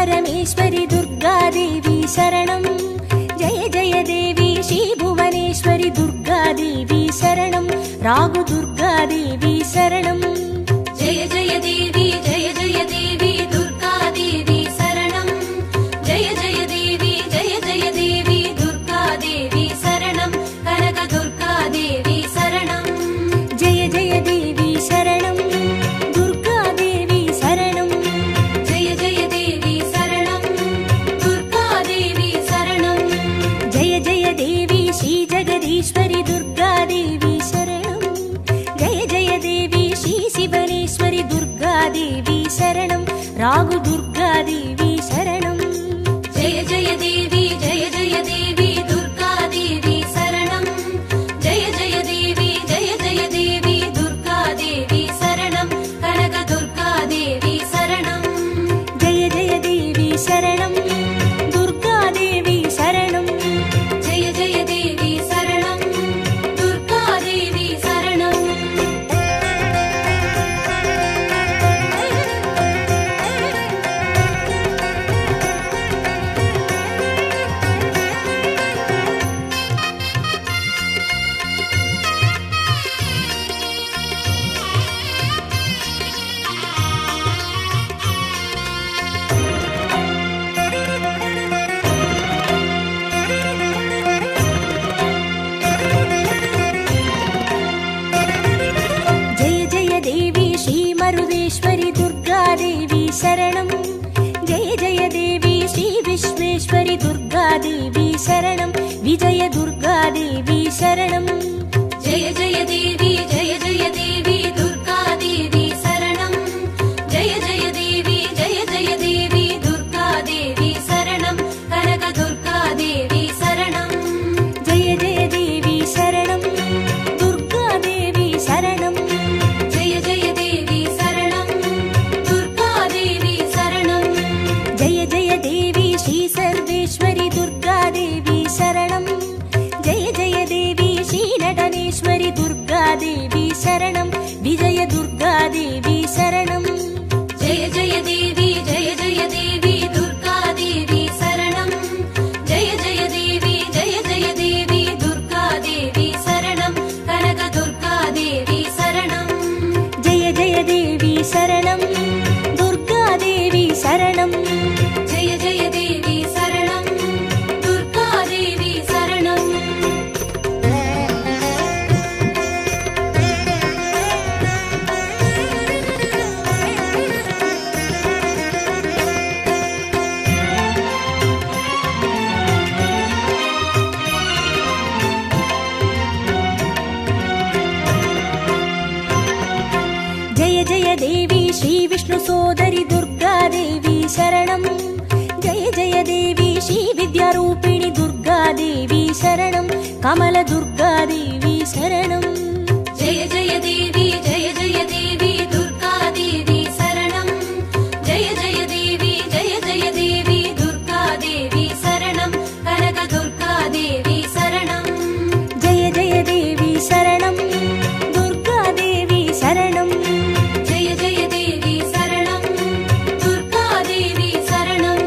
परमेश्वरि दुर्गादेवी शरणं। जय जय देवी श्री भुवनेश्वरि दुर्गादेवी शरणं। रागु दुर्गादेवी शरणं। जय जय देवी दुर्गादेवी शरणं। जय जय देवी दुर्गादेवी शरणं। कनक दुर्गादेवी शरणं। जय जय देवी शरणं दुर्गादेवी शरणं। जय जय देवी शरणं दुर्गादेवी शरणं। जय जय देवी श्री जगदीश्वरि दुर्गादेवी शरणं। जय जय देवी श्री शिवनेश्वरि दुर्गादेवी शरणं। रागु दुर्गादेवी शरणं। जय जय देवी दुर्गादेवी शरणं। जय जय देवी दुर्गादेवी शरणं। कनक दुर्गादेवी शरणं। जय जय देवी शरणं दुर्गादेवी शरणं। जय जय देवी शरणं दुर्गादेवी शरणं। जय जय देवी श्री मरुदेश्वरि दुर्गादेवी शरणं। जय जय देवी श्री विश्वेश्वरि दुर्गादेवी शरणं। विजय दुर्गादेवी शरणं। जय जय देवी दुर्गादेवी शरणं। जय जय देवी दुर्गादेवी शरणं। कनक दुर्गादेवी शरणं। जय जय देवी शरणं दुर्गादेवी शरणं। जय जय देवी शरणं दुर्गादेवी शरणं। जय जय देवी श्री सर्वेश्वरि दुर्गादेवी शरणं। जय जय देवी श्री नटनेश्वरि दुर्गादेवी शरणं। विजय दुर्गादेवी शरणं। जय जय देवी दुर्गादेवी शरणं। जय जय देवी दुर्गादेवी शरणं। कनक दुर्गादेवी शरणं। जय जय देवी शरणं दुर्गादेवी शरणं। जय जय देवी शरणं दुर्गादेवी शरणं। जय जय देवी श्री विष्णु सोदरि दुर्गादेवी शरणं। जय जय देवी श्री विद्यारूपिणि दुर्गादेवी शरणं। कमल दुर्गादेवी शरणं। जय जय देवी दुर्गादेवी शरणं। जय जय देवी दुर्गादेवी शरणं। कनक दुर्गादेवी शरणं। जय जय देवी शरणं दुर्गादेवी शरणं। जय जय देवी शरणं दुर्गादेवी शरणं।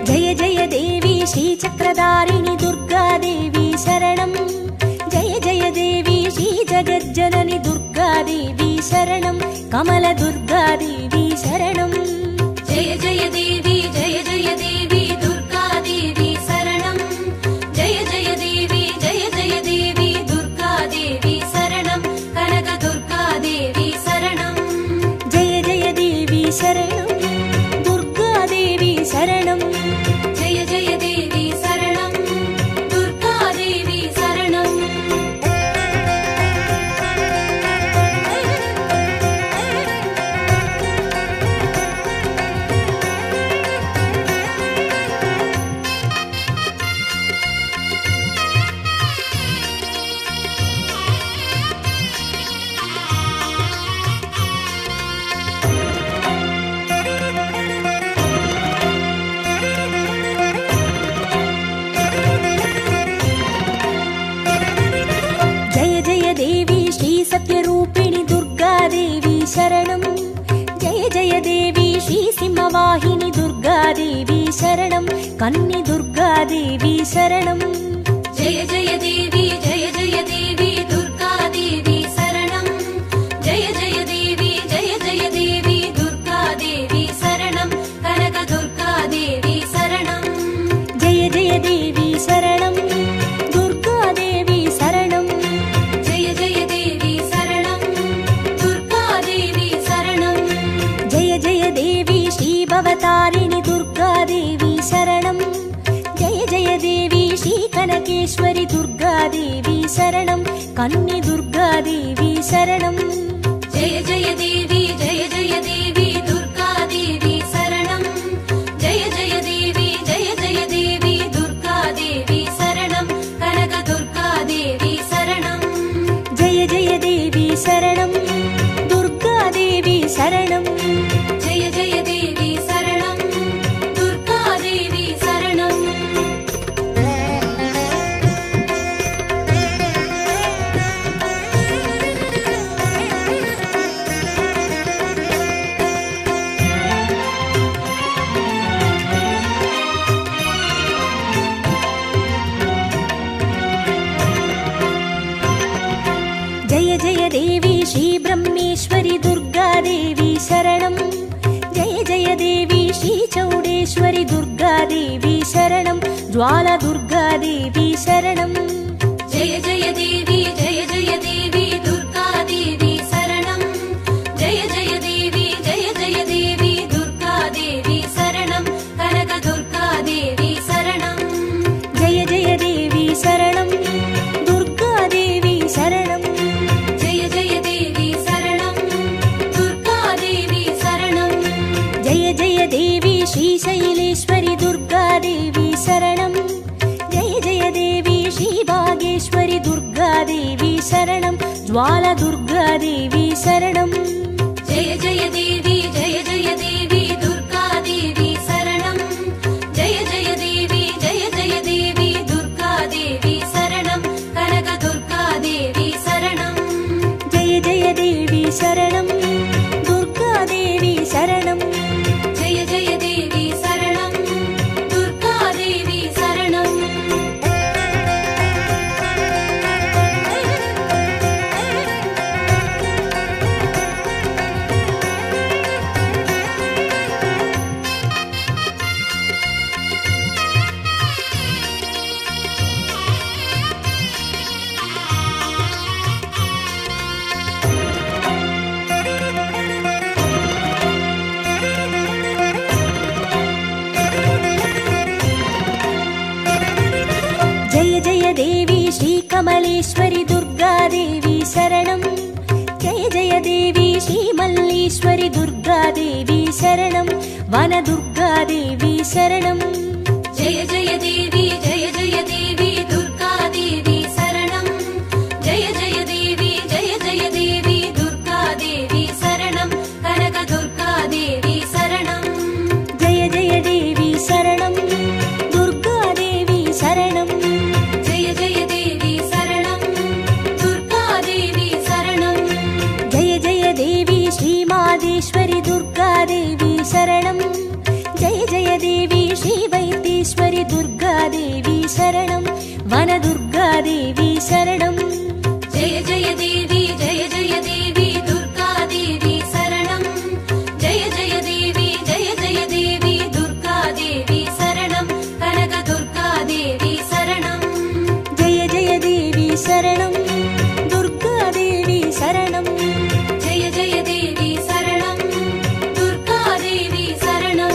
जय जय देवी श्री चक्रधारिणि दुर्गादेवी शरणं। जय जय देवी श्री जगज्जननि दुर्गादेवी शरणं। कमल दुर्गादेवी शरणं। जय जय देवी दुर्गादेवी शरणं। जय जय देवी दुर्गादेवी शरणं। कनक दुर्गादेवी शरणं। जय जय देवी शरणं दुर्गादेवी शरणं। जय जय देवी शरणं दुर्गादेवी शरणं। सत्यरूपिणि दुर्गादेवी शरणं। जय जय देवी श्री सिंहवाहिनी दुर्गा दुर्गादेवी शरणं कन्ये दुर्गादेवी शरणं जय जय देवी दुर्गादेवी शरणं जय जय देवी दुर्गादेवी शरणं कनक दुर्गादेवी शरणं जय जय देवी शरणं दुर्गादेवी शरणं जय जय देवी शरणं दुर्गादेवी शरणं जय जय देवी श्रीभवतारिणि दुर्गादेवी शरणं जय जय देवी श्रीकनकेश्वरि दुर्गादेवी शरणं कन्ये दुर्गादेवी शरणं जय जय देवी दुर्गादेवी शरणं जय जय देवी दुर्गादेवी शरणं कनक दुर्गादेवी शरणं जय जय देवी शरणं दुर्गादेवी शरणं जय जय देवी शरणं दुर्गादेवी शरणं जय जय देवी श्रीब्रह्मेश्वरि दुर्गादेवी शरणं जय जय देवी श्रीचौडेश्वरि दुर्गादेवी शरणं ज्वाला दुर्गादेवी शरणं जय जय देवी दुर्गादेवी शरणं जय जय देवी दुर्गादेवी शरणं कनक दुर्गादेवी शरणं जय जय देवी शरणं दुर्गादेवी शरणं जय जय देवी शरणं दुर्गादेवी शरणं जय जय देवी श्रीशैलेश्वरि दुर्गादेवी शरणं जय जय देवी श्रीभागेश्वरि दुर्गादेवी शरणं ज्वाला दुर्गादेवी शरणं जय जय देवी दुर्गादेवी शरणं जय जय देवी दुर्गादेवी शरणं कनक दुर्गादेवी शरणं जय जय देवी शरणं दुर्गादेवी शरणं जय जय देवी शरणं दुर्गादेवी शरणं जय जय देवी श्रीकमलेश्वरि दुर्गादेवी शरणं जय जय देवी श्रीमल्लीश्वरि दुर्गादेवी शरणं वनदुर्गादेवी शरणं जय जय देवी दुर्गादेवी शरणं जय जय देवी दुर्गादेवी शरणं कनक दुर्गादेवी शरणं जय जय देवी शरणं दुर्गादेवी शरणं जय जय देवी शरणं दुर्गादेवी शरणं जय जय देवी श्रीमादेश्वरि दुर्गादेवी शरणं जय जय देवी श्रीवैद्येश्वरि दुर्गादेवी शरणं वनदुर्गादेवी शरणं जय जय देवी दुर्गादेवी शरणं जय जय देवी दुर्गादेवी शरणं कनक दुर्गादेवी शरणं जय जय देवी शरणं दुर्गादेवी शरणं जय जय देवी शरणं दुर्गादेवी शरणं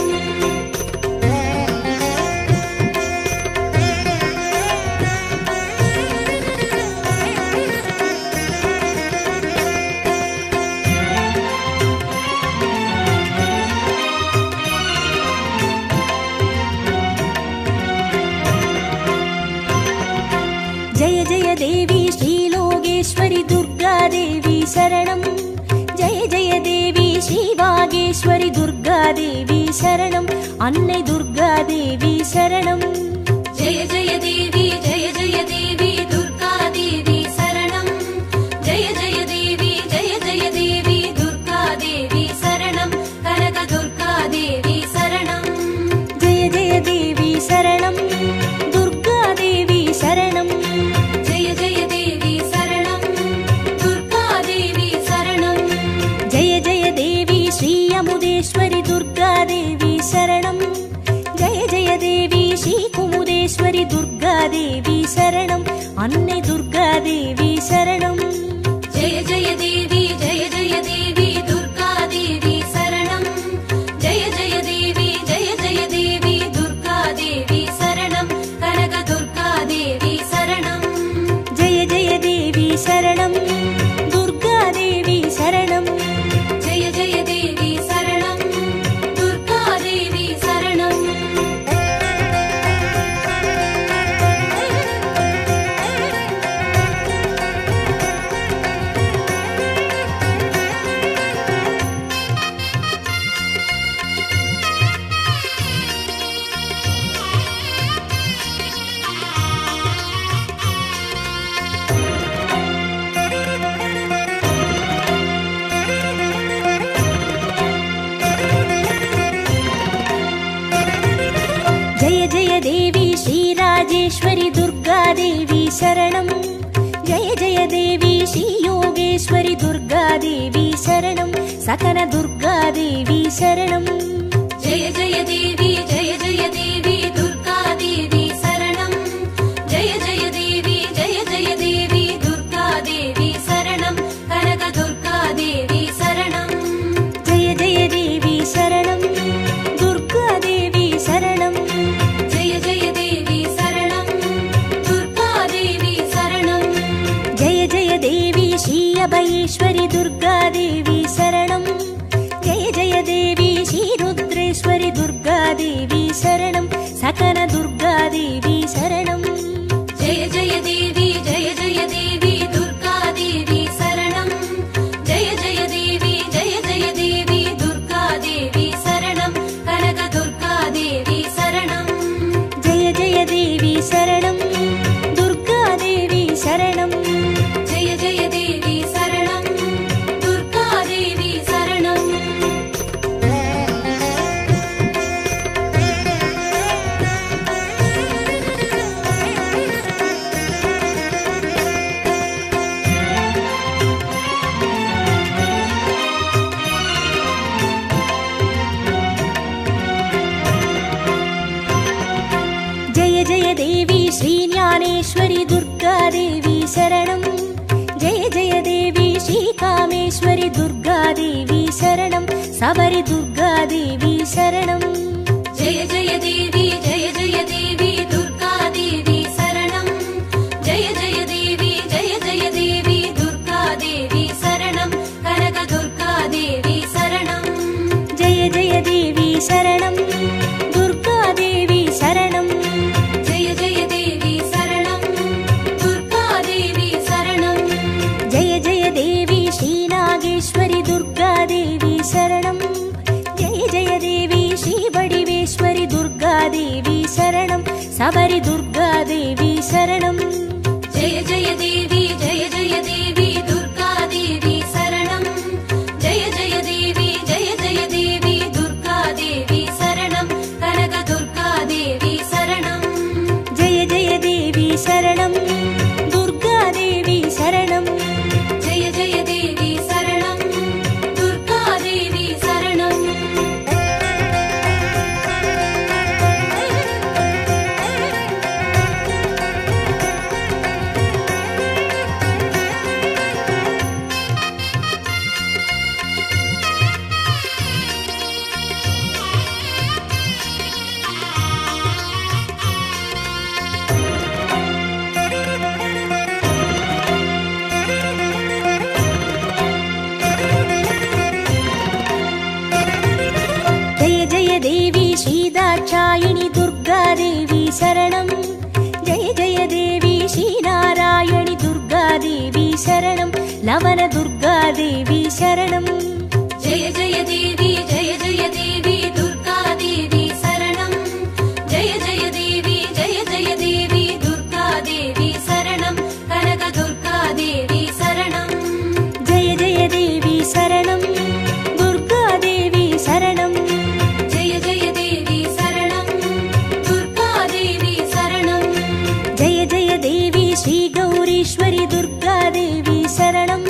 जय जय देवी श्रीलोकेश्वरि दुर्गादेवी शरणं जय जय देवी श्रीवागेश्वरि दुर्गादेवी शरणं अन्नै दुर्गादेवी शरणं जय जय देवी दुर्गादेवी शरणं जय जय देवी दुर्गादेवी शरणं कनक दुर्गादेवी शरणं துர்காதேவி சரணம். அன்னை துர்காதேவி சரணம். ஜெய ஜெய தேவி ஜெய ஜெய தேவி துர்கா தேவி சரணம். ஜெய ஜெய தேவி ஜெய ஜெய தேவி துர்கா தேவி சரணம். கனக துர்கா தேவி சரணம். ஜெய ஜெய தேவி சரணம். துர்காதேவி சரணம். ஜெய ஜெய தேவி சரணம். துர்கா தேவி சரணம். ஜெய ஜெய தேவி ஸ்ரீராஜேஸ்வரி துர்காதேவி சரணம். ஜெய ஜெய தேவி ஸ்ரீ யோகேஸ்வரி துர்காதேவி சரணம். சகன துர்காதேவி சரணம். ஜெய ஜெய தேவி ஜெய ஜெய தேவி துர்கா தேவி சரணம். ஜெய ஜெய தேவி ஜெய ஜெய தேவி துர்கா தேவி சரணம். கனக துர்கா தேவி சரணம். ஜெய ஜெய தேவி சரணம். துர்காதேவி சரணம். ஜெய ஜெய தேவி சரணம். துர்கா தேவி சரணம். ஜெய ஜெய தேவி ஸ்ரீ அபயேஸ்வரி துர்காதேவி சரணம். ஜெய ஜெய தேவி ஸ்ரீ ருத்ரேஸ்வரி துர்காதேவி சரணம். சகன துர்காதேவி சரணம். ஜெய ஜெய தேவி ஜெய ஜெய தேவி துர்கா தேவி சரணம். ஜெய ஜெய தேவி ஜெய ஜெய தேவி துர்கா தேவி சரணம். கனக துர்கா தேவி சரணம். ஜெய ஜெய தேவி சரணம். துர்காதேவி சரணம். ஜெய ஜெய தேவி சரணம். துர்கா தேவி சரணம். ஜெய ஜெய தேவி ஸ்ரீ ஞானேஸ்வரி துர்காதேவி சரணம். ஜெய ஜெய தேவி ஸ்ரீ காமேஸ்வரி துர்காதேவி சரணம். சபரி துர்காதேவி சரணம். ஜெய ஜெய தேவி ஜெய ஜெய தேவி துர்கா தேவி சரணம். ஜெய ஜெய தேவி ஜெய ஜெய தேவி துர்கா தேவி சரணம். கனக துர்கா தேவி சரணம். ஜெய ஜெய தேவி சரணம். துர்காதேவி சரணம். ஜெய ஜெய தேவி சரணம். துர்கா தேவி சரணம். ஜெய ஜெய தேவி ஸ்ரீ நாகேஸ்வரி துர்காதேவி சரணம். ஜெய ஜெய தேவி ஸ்ரீ வடிவேஸ்வரி துர்காதேவி சரணம். சபரி துர்காதேவி சரணம். ஜெய ஜெய தேவி ஜெய ஜெய தேவி துர்கா தேவி சரணம். ஜெய ஜெய தேவி ஜெய ஜெய தேவி துர்கா தேவி சரணம். கனக துர்கா தேவி சரணம். ஜெய ஜெய தேவி சரணம். துர்காதேவி சரணம். ஜெய ஜெய தேவி சரணம். துர்கா தேவி சரணம். ஜெய ஜெய தேவி ஸ்ரீ தாட்சாயினி துர்காதேவி சரணம். ஜெய ஜெய தேவி ஸ்ரீ நாராயணி துர்காதேவி சரணம். லவன துர்காதேவி சரணம். ஜெய ஜெய தேவி ஜெய ஜெய தேவி துர்கா தேவி சரணம். ஜெய ஜெய தேவி ஜெய ஜெய தேவி துர்கா தேவி சரணம். கனக துர்கா தேவி சரணம். ஜெய ஜெய தேவி சரணம். துர்காதேவி சரணம். ஜெய ஜெய தேவி சரணம். துர்கா தேவி சரணம். ஜெய ஜெய தேவி ஸ்ரீ கௌரீஸ்வரி துர்காதேவி சரணம்.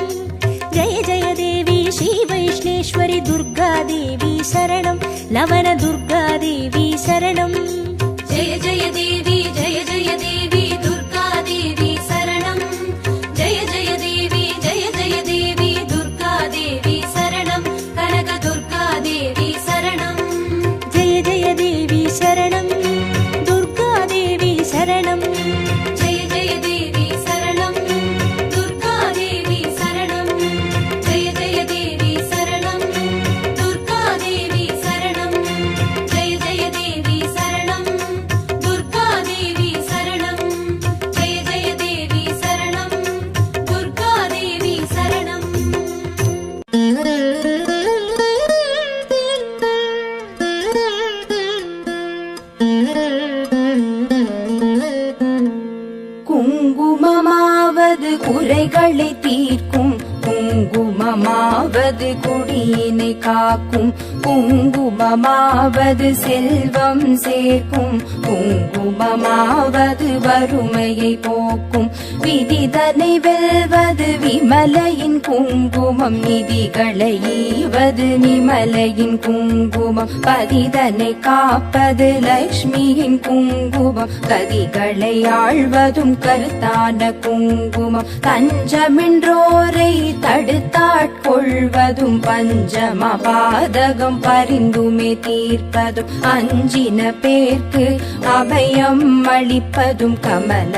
ஜெய ஜெய தேவி ஸ்ரீ வைஷ்ணேஸ்வரி துர்காதேவி சரணம். லவன துர்காதேவி சரணம். ஜெய ஜெய தேவி ஜெய ஜெய தேவி குங்குமமாவது குறைகளை தீர்க்கும், குங்குமமாவது குடியினை காக்கும், குங்குமமாவது செல்வம் சேர்க்கும், குங்குமமாவது வறுமையை போக்கும், விதிதனை வெல்வது விமலையின் குங்குமம், நிதிகளை ஈவது நிமலையின் குங்குமம், பதிதனை காப்பது லக்ஷ்மியின் குங்குமம், கதிகளை ஆழ்வதும் கருத்தான குங்குமம், தஞ்சமென்றோரை தடுத்தாட்கொள்வதும், பஞ்சம பாதகம் பரிந்துமே தீர்ப்பதும், அஞ்சின பேர்க்கு அபயம் அளிப்பதும், கமல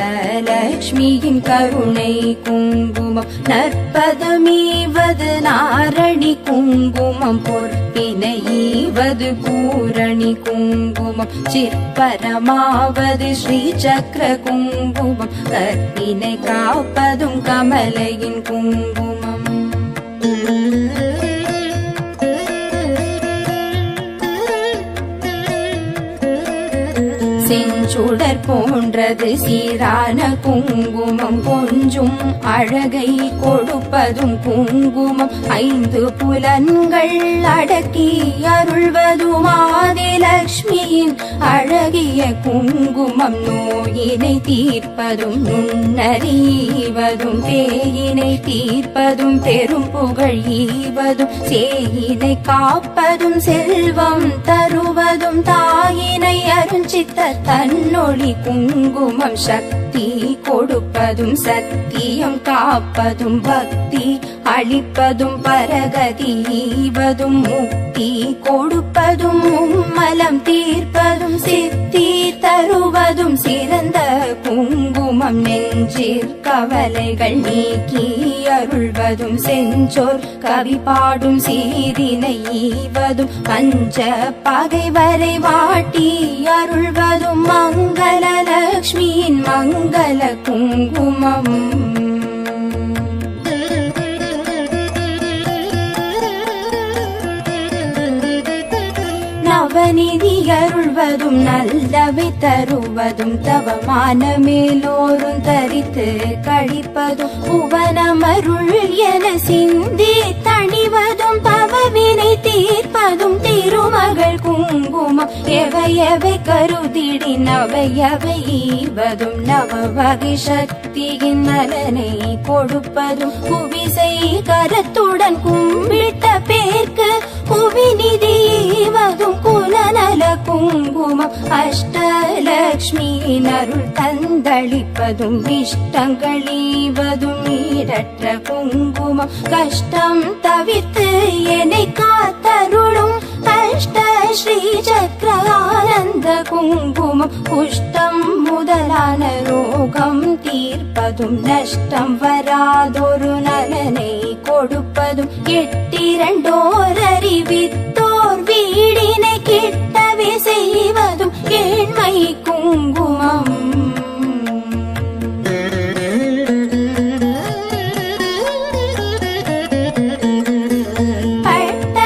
லக்ஷ்மியின் கருணை குங்குமம், நற்பதமீவது நாரணி குங்குமம், பொற்பினை ஈவது பூரணி குங்குமம், சிற்பரமாவது ஸ்ரீ சக்கர குங்குமம், கற்பினை காப்பதும் கமலையின் குங்குமம். செஞ்சுடர் போன்றது சீரான குங்குமம், கொஞ்சும் அழகை கொடுப்பதும் குங்குமம், ஐந்து புலன்கள் அடக்கி அருள்வதும் ஆதிலக்ஷ்மியின் அழகிய குங்குமம், நோயினை தீர்ப்பதும் நுண்ணறிவதும், பேயினை தீர்ப்பதும் பெரும் புகழ் ஈவதும், சேயினை காப்பதும் செல்வம் தருவதும், தாயினை அருஞ்சித்த தன்னொளி குங்குமம், சக்தி கொடுப்பதும் சத்தியம் காப்பதும், பக்தி அளிப்பதும் பரகதி ஈவதும், முக்தி கொடுப்பதும் மும்மலம் தீர்ப்பதும், சித்தி தருவதும் சிறந்த குங்குமம், நெஞ்சிற் கவலைகள் நீக்கி அருள்வதும், செஞ்சோர் கவி பாடும் சீரினை ஈவதும், பஞ்ச பகைவரை வாட்டி அருள்வதும், மங்கள லக்ஷ்மியின் மங்கள குங்குமம். நவநிதி அருள்வதும் நல்லவை தருவதும், தவமான மேலோரும் தரித்து கழிப்பதும், புவனமருள் என சிந்தி தணிவதும், பவவினை தீர்ப்பதும் திருமகள் குங்குமம், எவையவை கருதிடி நவையவை ஈவதும், நவ வகை சக்தியின் நலனை கொடுப்பதும், புவிசை கரத்துடன் கும்பிட்ட பேர்க்கு புவிநிதி ஈவதும், குலநல குங்குமம், அஷ்டலக்ஷ்மியின் அருள் தந்தளிப்பதும், இஷ்டங்கள் ஈவதும் ஈடற்ற குங்குமம், கஷ்டம் தவிர்த்து என்னை காத்தருளும் அஷ்ட ஸ்ரீ சக்கர ஆனந்த குங்குமம், குஷ்டம் முதலான ரோகம் தீர்ப்பதும், நஷ்டம் வராதொரு நலனை கொடுப்பதும், எட்டிரண்டோர் அறிவித்தோர் வீடினை கிட்டவே செய்வதும் ஏழ்மை குங்குமம். பட்ட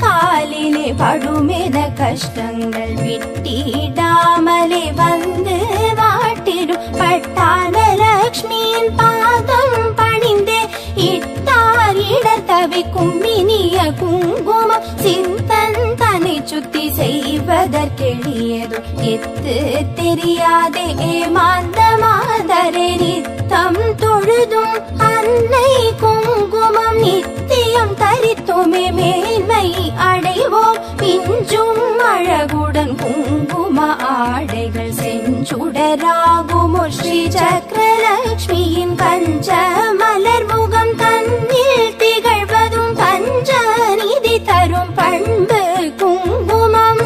காலிலே படுமென கஷ்டங்கள் விட்டிடாமலே வந்து வாட்டிடும், பட்டான லக்ஷ்மியின் பாதம் பணிந்தே இட்டார் இடர் தவிக்கும் இனிய குங்குமம், சிந்தன் தன்னை சுத்தி செய்வதற்கெளியதும், எத்து தெரியாதே ஏமாந்த மாதரே நித்தம் தொழுதும், அன்னை குங்குமம் நித்தியம் தரித்துமே மேன்மை அடைவோம், பிஞ்சும் அழகுடன் குங்கும ஆடைகள் செஞ்சுடராகுமோ, ஸ்ரீ சக்கரலக்ஷ்மியின் பஞ்ச மலர் முகம் தன்னில் திகழ்வதும், பஞ்ச நிதி தரும் பண்பு குங்குமம்.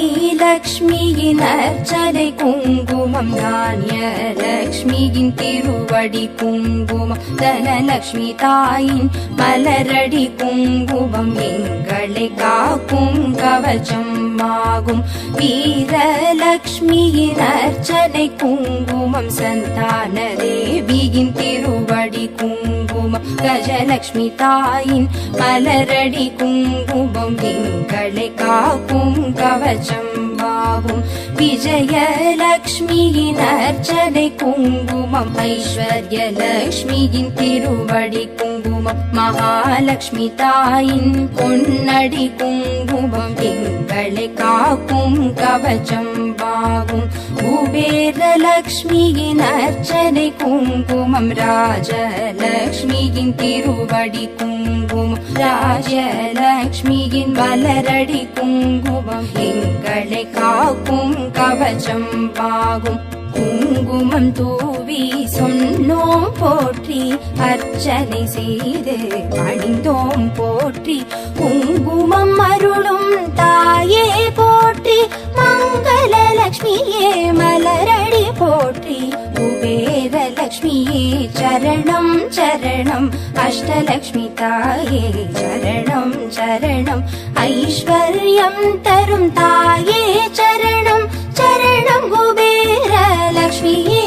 ஆதிலக்ஷ்மியின் அர்ச்சனை குங்குமம், தானிய லக்ஷ்மியின் திருவடி குங்குமம், தனலக்ஷ்மி தாயின் மலரடி குங்குமம், எங்களை காக்கும் கவச்சம் ஆகும், வீரலக்ஷ்மியின் அர்ச்சனை குங்குமம், சந்தான தேவியின் திருவடி குங்குமம், கஜலக்ஷ்மி தாயின் மலரடி குங்குமம் எங்களை காக்கும் கவச்சம்பாகும் விஜயலக்ஷ்மியின் அர்ச்சனை குங்குமம் ஐஸ்வர்யலக்ஷ்மியின் திருவடி குங்குமம் மகாலட்சுமி தாயின் பொன்னடி குங்குமம் எங்களை காக்கும் கவச்சம்பாகும் குபேரலக்ஷ்மியின் அர்ச்சனை குங்குமம் ராஜலக்ஷ்மியின் திருவடி குங்குமம் ராஜலக்ஷ்மியின் மலரடி குங்குமம் எங்களை காக்கும் கவச்சம்பாகும் குங்குமம் தூவி சொன்னோம் போற்றி அர்ச்சனை செய்து பணிந்தோம் போற்றி குங்குமம் அருளும் தாயே போற்றி மங்களலக்ஷ்மியே மலரடி போற்றி குபேரலக்ஷ்மியே சரணம் சரணம் அஷ்டலக்ஷ்மி தாயே சரணம் சரணம் ஐஸ்வர்யம் தரும் தாயே சரணம் சரணம் குபேரலக்ஷ்மியே